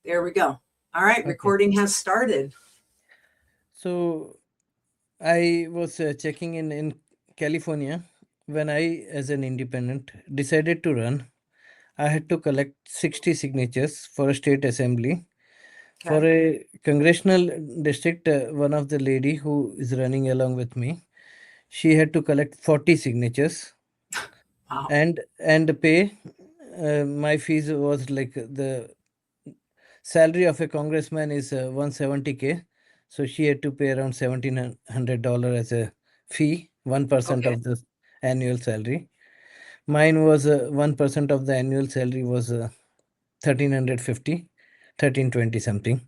There we go. All right, Okay. recording has started. So I was checking in California when I, as an independent, decided to run. I had to collect 60 signatures for a state assembly. For Okay. a congressional district, one of the lady who is running along with me, she had to collect 40 signatures Wow. and pay. My fees was like the salary of a congressman is 170K, so she had to pay around $1,700 as a fee, 1% Okay. of the annual salary. Mine was 1% of the annual salary was 1350, 1320 something.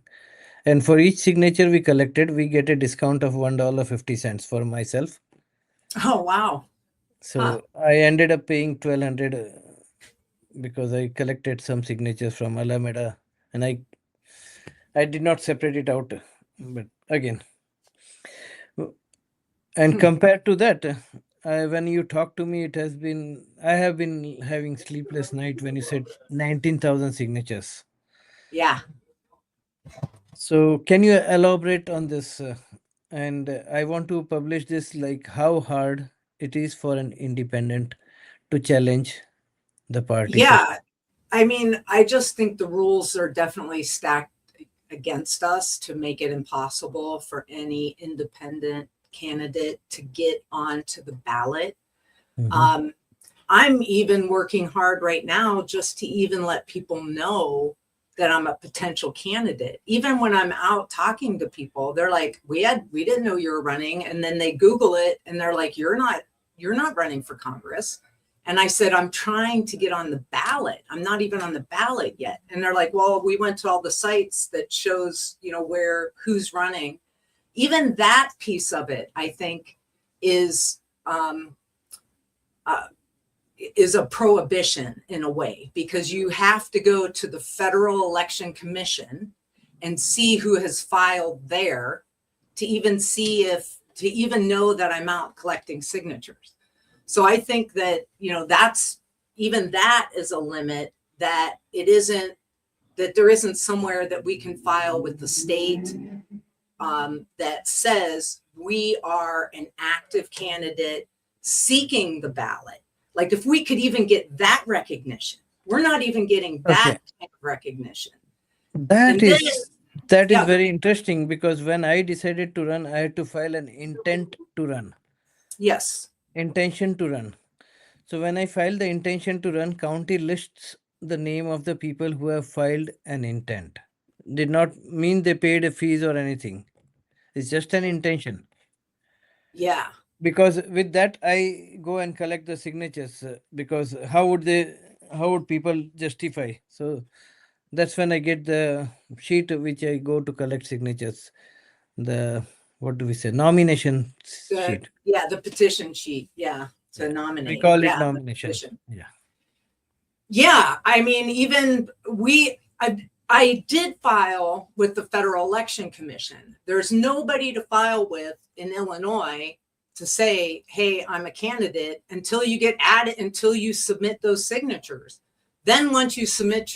And for each signature we collected, we get a discount of $1.50 for myself. Oh, wow. Huh. So I ended up paying 1200 because I collected some signatures from Alameda, and I did not separate it out. But again, and Hmm. compared to that, when you talk to me, it has been I have been having sleepless night when you said 19,000 signatures. Yeah. So can you elaborate on this? And I want to publish this, like how hard it is for an independent to challenge the party system. Yeah. I mean, I just think the rules are definitely stacked against us to make it impossible for any independent candidate to get onto the ballot. Mhm. Um, I'm even working hard right now just to even let people know that I'm a potential candidate. Even when I'm out talking to people, they're like, we didn't know you were running. And then they Google it and they're like, you're not running for Congress. And I said, I'm trying to get on the ballot. I'm not even on the ballot yet. And they're like, well, we went to all the sites that shows, who's running. Even that piece of it, I think, is um, uh, is a prohibition in a way, because you have to go to the Federal Election Commission and see who has filed there to even to even know that I'm out collecting signatures. So I think that, that is a limit, that there isn't somewhere that we can file with the state that says we are an active candidate seeking the ballot. Like, if we could even get that recognition, we're not even getting Okay, that kind of recognition. that And then, is that is yeah, very interesting because when I decided to run, I had to file an intent to run, yes, intention to run. So when I filed the intention to run, county lists the name of the people who have filed an intent. Did not mean they paid a fees or anything. It's just an intention. yeah, Because with that I go and collect the signatures. Because how would people justify? So that's when I get the sheet which I go to collect signatures. The what do we say? Nomination sheet. the petition sheet, yeah, to Yeah. We nominate, call it yeah, the nomination. petition. Yeah. Yeah, I mean, I did file with the Federal Election Commission. There's nobody to file with in Illinois to say, hey, I'm a candidate, until you get added, until you submit those signatures. Then once you submit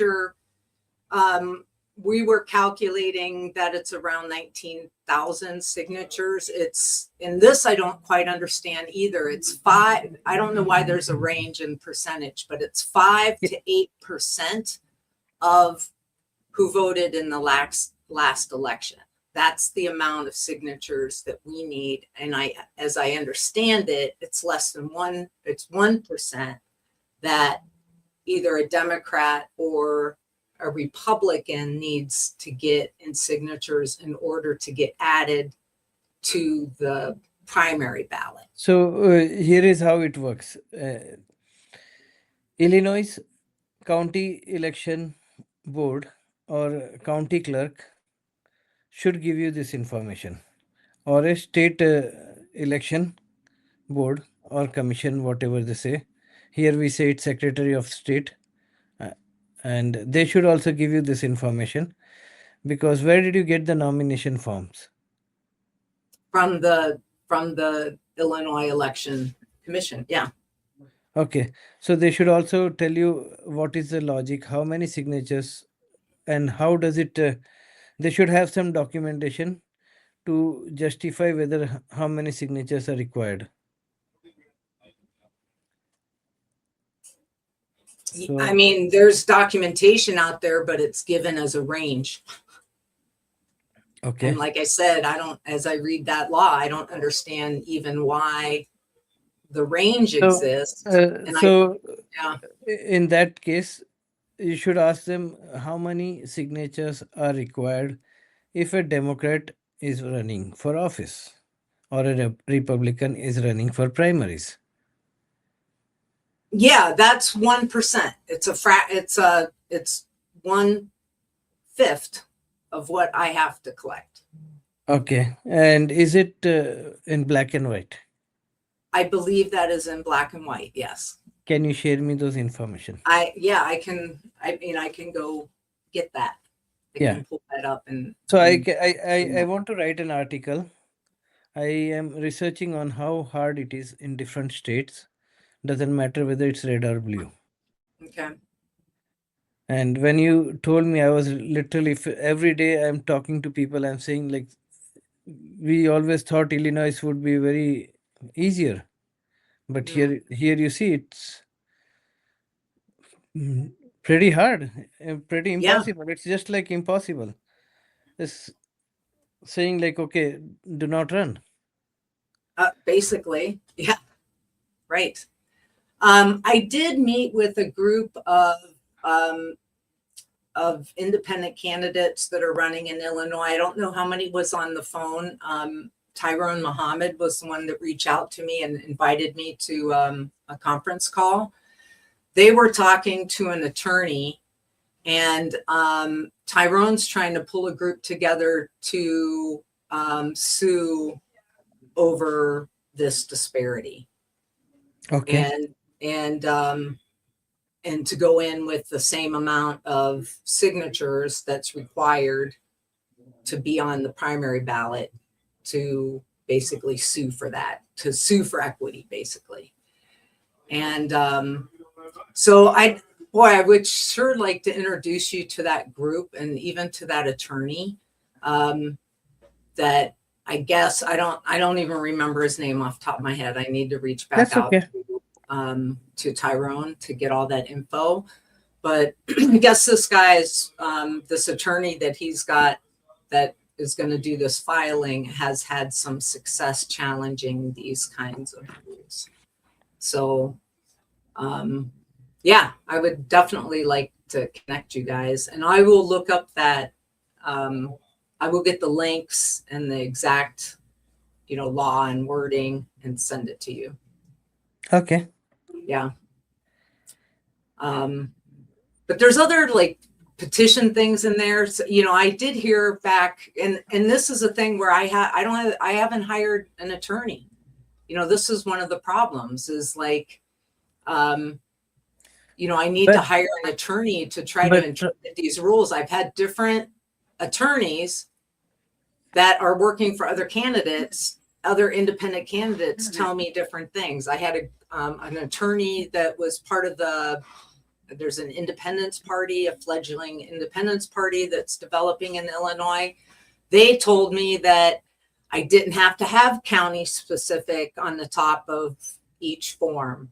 we were calculating that it's around 19,000 signatures. It's in this, I don't quite understand either. It's five. I don't know why there's a range in percentage, but it's 5 to 8% of who voted in the last election. That's the amount of signatures that we need. And as I understand it, it's less than one. It's 1% that either a Democrat or a Republican needs to get in signatures in order to get added to the primary ballot. So here is how it works. Illinois County Election Board or county clerk should give you this information, or a state election board or commission, whatever they say. Here we say it's Secretary of State, uh, and they should also give you this information, because where did you get the nomination forms? From the Illinois Election Commission. Yeah. Okay, so they should also tell you what is the logic, how many signatures and how does it? They should have some documentation to justify whether how many signatures are required. I So mean, there's documentation out there, but it's given as a range. okay. And like I said, as I read that law, I don't understand even why the range So exists. And yeah, in that case, you should ask them how many signatures are required if a Democrat is running for office or a Republican is running for primaries. yeah, that's 1%. It's 1/5 of what I have to collect. Okay. And is it in black and white? I believe that is in black and white. Yes. Can you share me those information? I can. I mean, I can go get that. I Yeah. can pull that up and. So I want to write an article. I am researching on how hard it is in different states. Doesn't matter whether it's red or blue. Okay. And when you told me, I was literally every day I'm talking to people. I'm saying like we always thought Illinois would be very easier, but Mm. here you see it's pretty hard, pretty Yeah. impossible. It's just like impossible. It's saying like, okay, do not run. Basically, yeah. Right. I did meet with a group um, of independent candidates that are running in Illinois. I don't know how many was on the phone. Tyrone Muhammad was the one that reached out to me and invited me to a conference call. They were talking to an attorney, and Tyrone's trying to pull a group together to sue over this disparity. Okay. And to go in with the same amount of signatures that's required to be on the primary ballot to basically sue for that, to sue for equity, basically. And so I would sure like to introduce you to that group and even to that attorney. That I guess I don't even remember his name off the top of my head. I need to reach back That's out okay. to Tyrone to get all that info. But I guess this guy's this attorney that he's got that is going to do this filing has had some success challenging these kinds of rules. So yeah, I would definitely like to connect you guys, and I will look up that. I will get the links and the exact, law and wording and send it to you. Okay. Yeah. But there's other like petition things in there. So, I did hear back, and this is a thing where I haven't hired an attorney. This is one of the problems is like, I need to hire an attorney to try to interpret these rules. I've had different attorneys that are working for other candidates, other independent candidates tell me different things. I had an attorney that was part of there's an independence party, a fledgling independence party that's developing in Illinois. They told me that I didn't have to have county specific on the top of each form.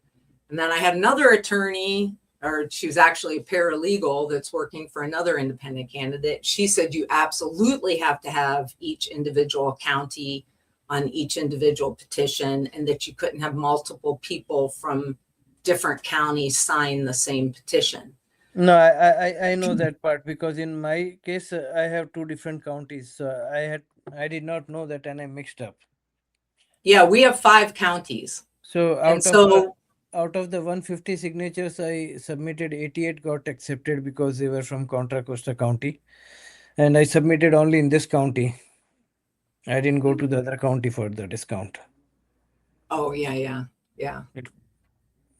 And then I had another attorney, or she was actually a paralegal that's working for another independent candidate. She said you absolutely have to have each individual county on each individual petition, and that you couldn't have multiple people from different counties sign the same petition. No, I know that part because in my case I have two different counties. So I did not know that and I mixed up. Yeah, we have 5 counties. So out of the 150 signatures I submitted, 88 got accepted because they were from Contra Costa County, and I submitted only in this county. I didn't go to the other county for the discount. Oh yeah.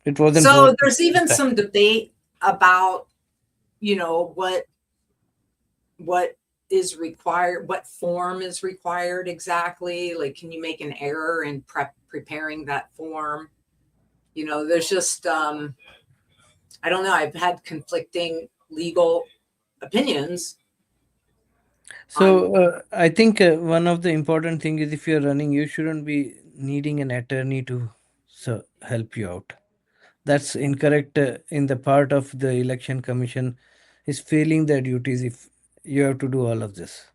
It wasn't. So there's even some debate about, what is required, what form is required exactly. Like, can you make an error in preparing that form? There's just, I don't know. I've had conflicting legal opinions on. So I think one of the important thing is if you're running, you shouldn't be needing an attorney to help you out. That's incorrect in the part of the election commission is failing their duties if you have to do all of this.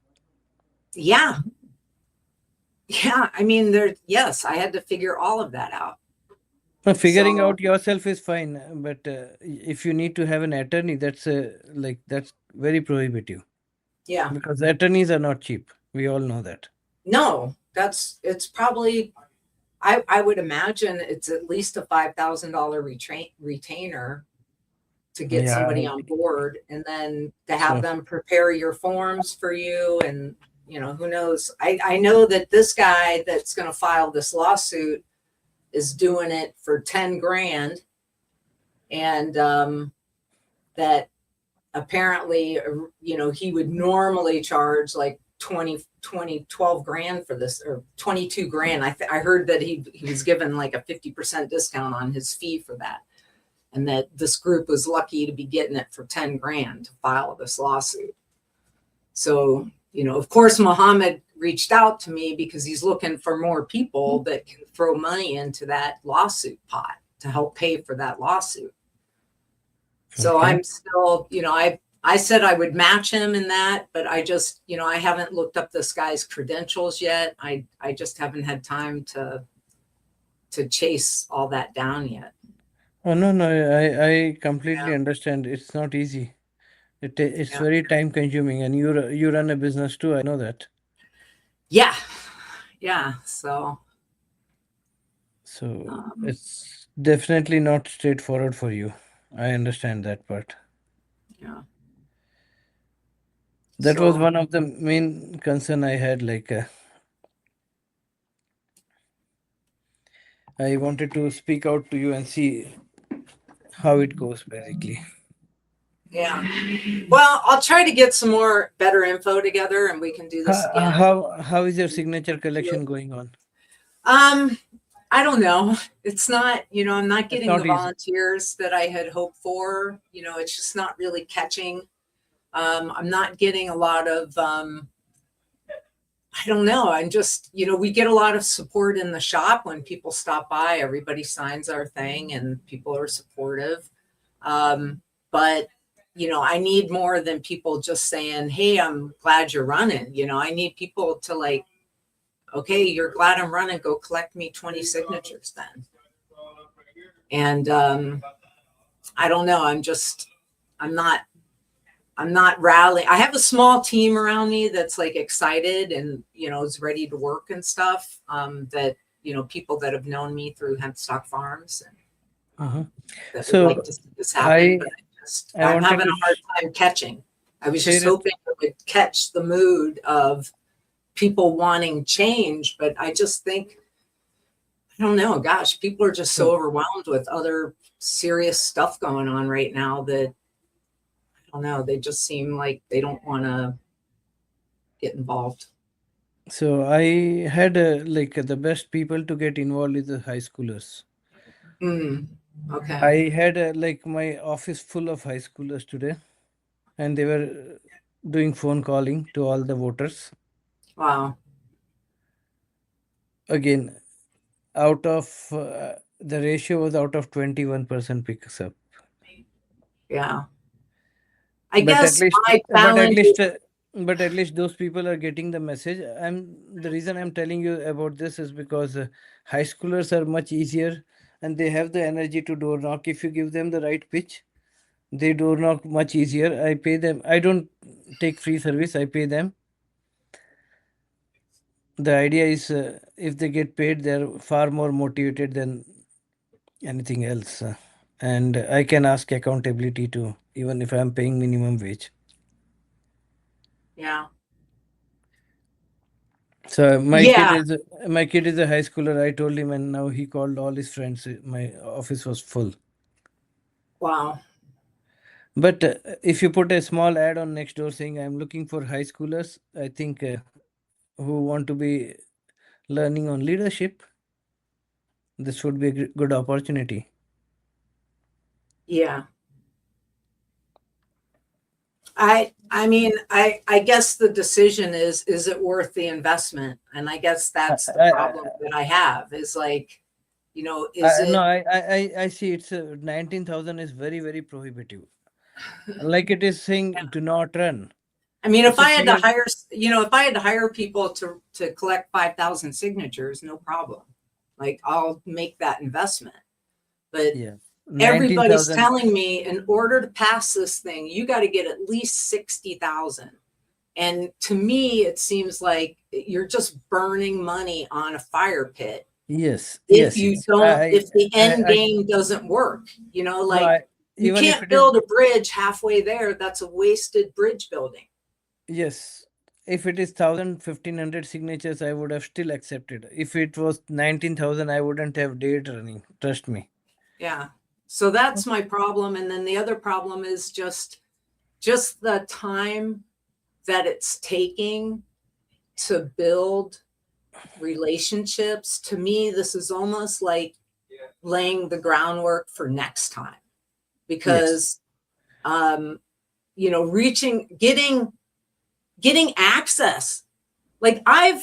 Yeah. Yeah. I mean, yes, I had to figure all of that out. Figuring So, out yourself is fine, but if you need to have an attorney, that's very prohibitive yeah. because attorneys are not cheap. We all know that. No, it's probably, I would imagine it's at least a $5,000 retainer to get somebody Yeah. on board, and then to have So them prepare your forms for you. And, who knows? I know that this guy that's going to file this lawsuit is doing it for 10 grand. And that apparently, he would normally charge like 12 grand for this, or 22 grand. I heard that he was given like a 50% discount on his fee for that. And that this group was lucky to be getting it for 10 grand to file this lawsuit. So, of course, Muhammad reached out to me because he's looking for more people that can throw money into that lawsuit pot to help pay for that lawsuit. So okay. I'm still, I said I would match him in that, but I just, I haven't looked up this guy's credentials yet. I just haven't had time to chase all that down yet. Oh no, no, I completely understand. It's not easy. It's Yeah. very time consuming, and you run a business too. I know that. Yeah. Yeah. So, So it's definitely not straightforward for you. I understand that part. yeah. That was So, one of the main concern I had. I wanted to speak out to you and see how it goes, basically. yeah. Well, I'll try to get some more better info together and we can do this again. How is your signature collection going on? I don't know. It's not, I'm not It's getting the not easy. volunteers that I had hoped for. It's just not really catching. I'm not getting a lot of, I don't know. I'm just, we get a lot of support in the shop when people stop by. Everybody signs our thing and people are supportive. But, I need more than people just saying, hey, I'm glad you're running. I need people to like, okay, you're glad I'm running. Go collect me 20 signatures then. And I don't know. I'm not rallying. I have a small team around me that's like excited and, is ready to work and stuff. That, people that have known me through Hempstock Farms and that would like So to see this happen. But I I'm wanted having to a hard time catching. I was just share it. hoping it would catch the mood of people wanting change. But I just think, I don't know, gosh, people are just so So, overwhelmed with other serious stuff going on right now that I don't know, they just seem like they don't want to get involved. so I had the best people to get involved is the high schoolers. Okay. I had my office full of high schoolers today, and they were doing phone calling to all the voters. Wow. Again, out of the ratio was out of 21% picks up. Yeah. I But at guess least, my but at challenge is, least, but at least those people are getting the message. The reason I'm telling you about this is because high schoolers are much easier, and they have the energy to door knock. If you give them the right pitch, they door knock much easier. I pay them. I don't take free service. I pay them. The idea is if they get paid, they're far more motivated than anything else. And I can ask accountability too, even if I'm paying minimum wage. yeah. So Yeah. my kid is a high schooler. I told him, and now he called all his friends. My office was full. Wow. But if you put a small ad on next door saying I'm looking for high schoolers, I think who want to be learning on leadership, this would be a good opportunity. Yeah. I mean, I guess the decision is it worth the investment? And I guess that's the problem that I have is like, is No, it, I see it's 19,000 is very, very prohibitive. Like it is saying, do not run. I mean, if It's a I had to clear, hire, if I had to hire people to collect 5,000 signatures, no problem. Like I'll make that investment. But yeah, everybody's 19,000. telling me in order to pass this thing, you got to get at least 60,000. And to me, it seems like you're just burning money on a fire pit Yes, if yes, you yes. don't, if the end I game doesn't work. no, Like you even if can't it is, build a bridge halfway there. That's a wasted bridge building. yes, if it is 1,500 signatures, I would have still accepted. If it was 19,000, I wouldn't have dared running. Trust me. Yeah. So that's my problem. And then the other problem is just the time that it's taking to build relationships. To me, this is almost like laying the groundwork for next time Yes. because getting access. Like I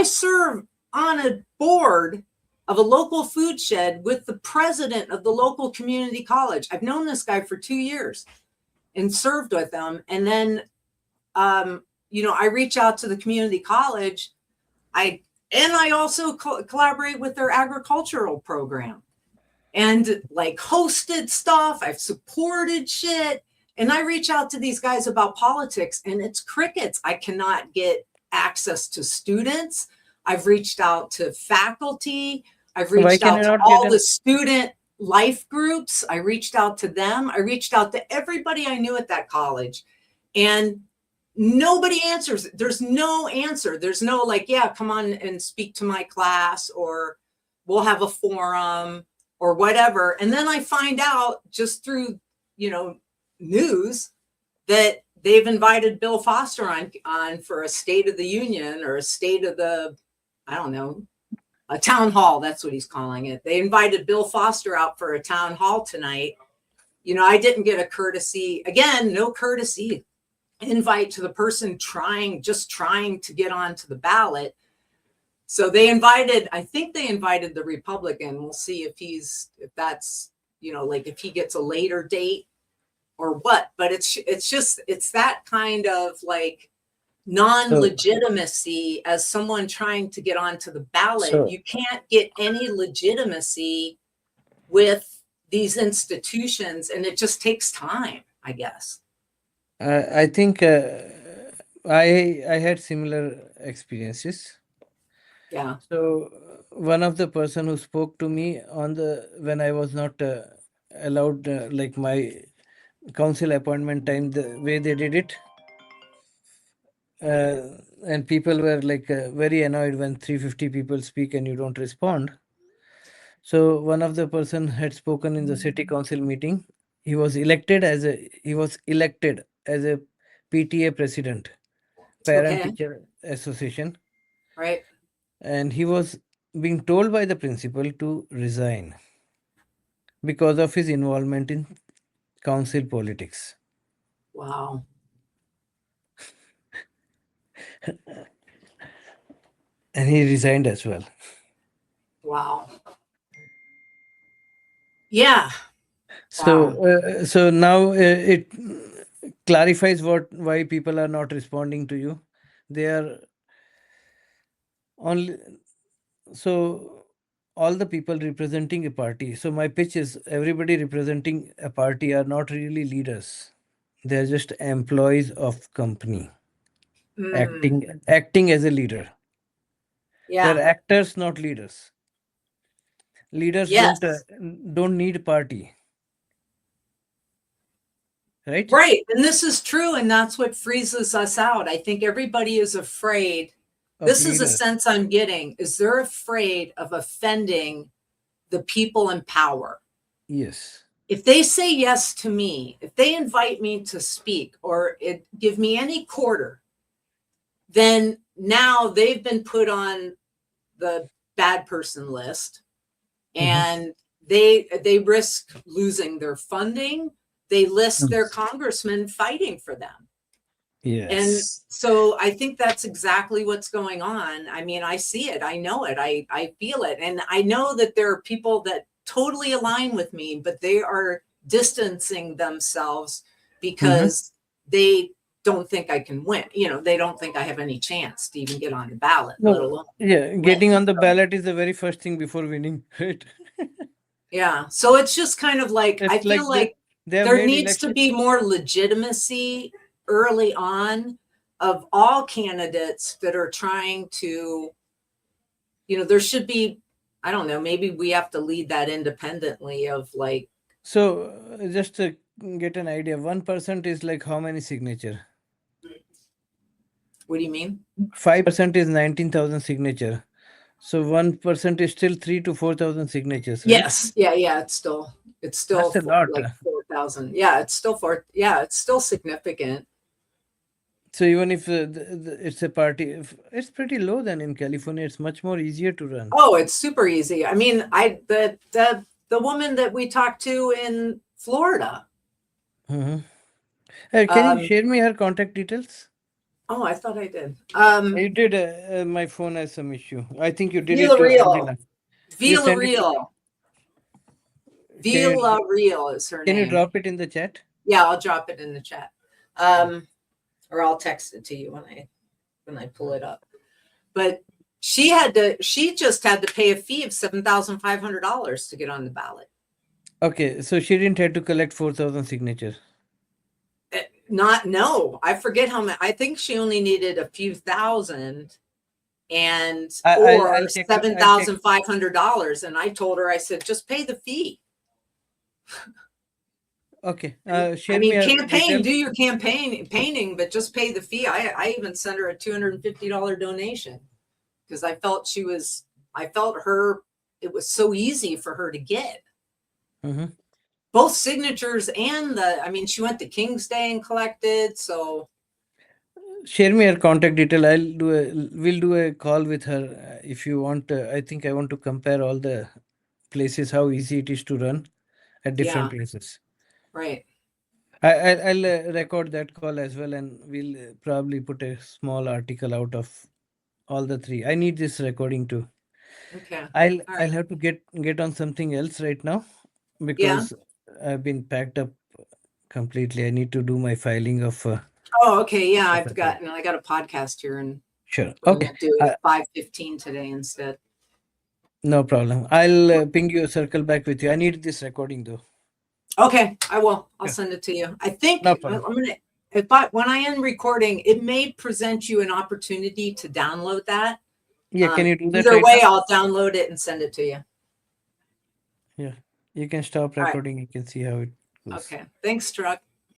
serve on a board of a local food shed with the president of the local community college. I've known this guy for 2 years and served with them. And then I reach out to the community college. I also collaborate with their agricultural program and like hosted stuff. I've supported shit. And I reach out to these guys about politics and it's crickets. I cannot get access to students. I've reached out to faculty. I've Why reached can out you to not get all the an? student life groups. I reached out to them. I reached out to everybody I knew at that college. And nobody answers. There's no answer. There's no like, yeah, come on and speak to my class, or we'll have a forum or whatever. And then I find out just through, news that they've invited Bill Foster on for a State of the Union or a State of the, I don't know, a town hall. That's what he's calling it. They invited Bill Foster out for a town hall tonight. I didn't get a courtesy, again, no courtesy invite to the person just trying to get onto the ballot. So I think they invited the Republican. We'll see if that's, like if he gets a later date or what, but it's that kind of like So, non-legitimacy as someone trying to get onto the ballot. so You can't get any legitimacy with these institutions, and it just takes time, I guess. I think I had similar experiences. Yeah. So one of the person who spoke to me on the when I was not allowed like my council appointment time, the way they did it, and people were like very annoyed when 350 people speak and you don't respond. So one of the person had spoken in the city council meeting. He was elected as a PTA president, parent Okay. teacher association, Right. and he was being told by the principal to resign because of his involvement in council politics. Wow. And he resigned as well. Wow. Yeah. So, Wow. so now it clarifies why people are not responding to you. They are only so all the people representing a party. So my pitch is everybody representing a party are not really leaders. They are just employees of company Mm, acting as a leader. They're yeah. actors, not leaders. Leaders Yes. don't need party, right? Right. And this is true. And that's what freezes us out. I think everybody is afraid. Of This is a leaders. sense I'm getting is they're afraid of offending the people in power. Yes. If they say yes to me, if they invite me to speak or give me any quarter, then now they've been put on the bad person list Mhm. and they risk losing their funding. they list their congressman fighting for them. Yes. And so I think that's exactly what's going on. I mean, I see it, I know it, I feel it. And I know that there are people that totally align with me, but they are distancing themselves because they don't think I can win. You know, they don't think I have any chance to even get on the ballot, let No, alone yeah, win. getting on the ballot is the very first thing before winning, right? Yeah. So it's just kind of like, I It's feel like they have there made needs to election. be more legitimacy early on of all candidates that are trying to, you know, there should be, I don't know, maybe we have to lead that independently of like, So just to get an idea, 1% is like how many signature? what do you mean? 5% is 19,000 signature. So 1% is still 3 to 4,000 signatures, right? Yes. Yeah. It's still That's a lot. like 4,000. Yeah. It's still significant. So even if it's a party, it's pretty low then in California, it's much more easier to run. Oh, it's super easy. I mean, the woman that we talked to in Florida. Can you share me her contact details? Oh, I thought I did. You did. My phone has some issue. I think you did it to Villarreal. Angela. You send it. Villarreal is her Can you name. drop it in the chat? Yeah, I'll drop it in the chat. Or I'll text it to you when I pull it up. But she just had to pay a fee of $7,500 to get on the ballot. Okay, so she didn't have to collect 4,000 signatures. No, I forget how many. I think she only needed a few thousand, and I'll or check. $7,500. And I told her, I said, just pay the fee. Okay. I Share mean, me campaign, do your painting, but just pay the fee. I even sent her a $250 donation because I felt it was so easy for her to get. Both signatures and I mean, she went to King's Day and collected. So share me her contact detail. We'll do a call with her if you want. I think I want to compare all the places, how easy it is to run at different places. Right. I'll record that call as well, and we'll probably put a small article out of all the three. I need this recording too. Okay. I'll have to get on something else right now because I've been packed up completely. I need to do my filing of. Oh, okay. Yeah, I got a podcast here, and Sure. we're Okay. gonna do it at 5:15 today instead. No problem. I'll ping you, circle back with you. I need this recording though. Okay, I will. I'll send it to you. I think No I'm problem. gonna when I end recording, it may present you an opportunity to download that. Yeah, can you do that? Either right way, now? I'll download it and send it to you. Yeah, you can stop recording. You can see how it goes. Okay. Thanks, Truck.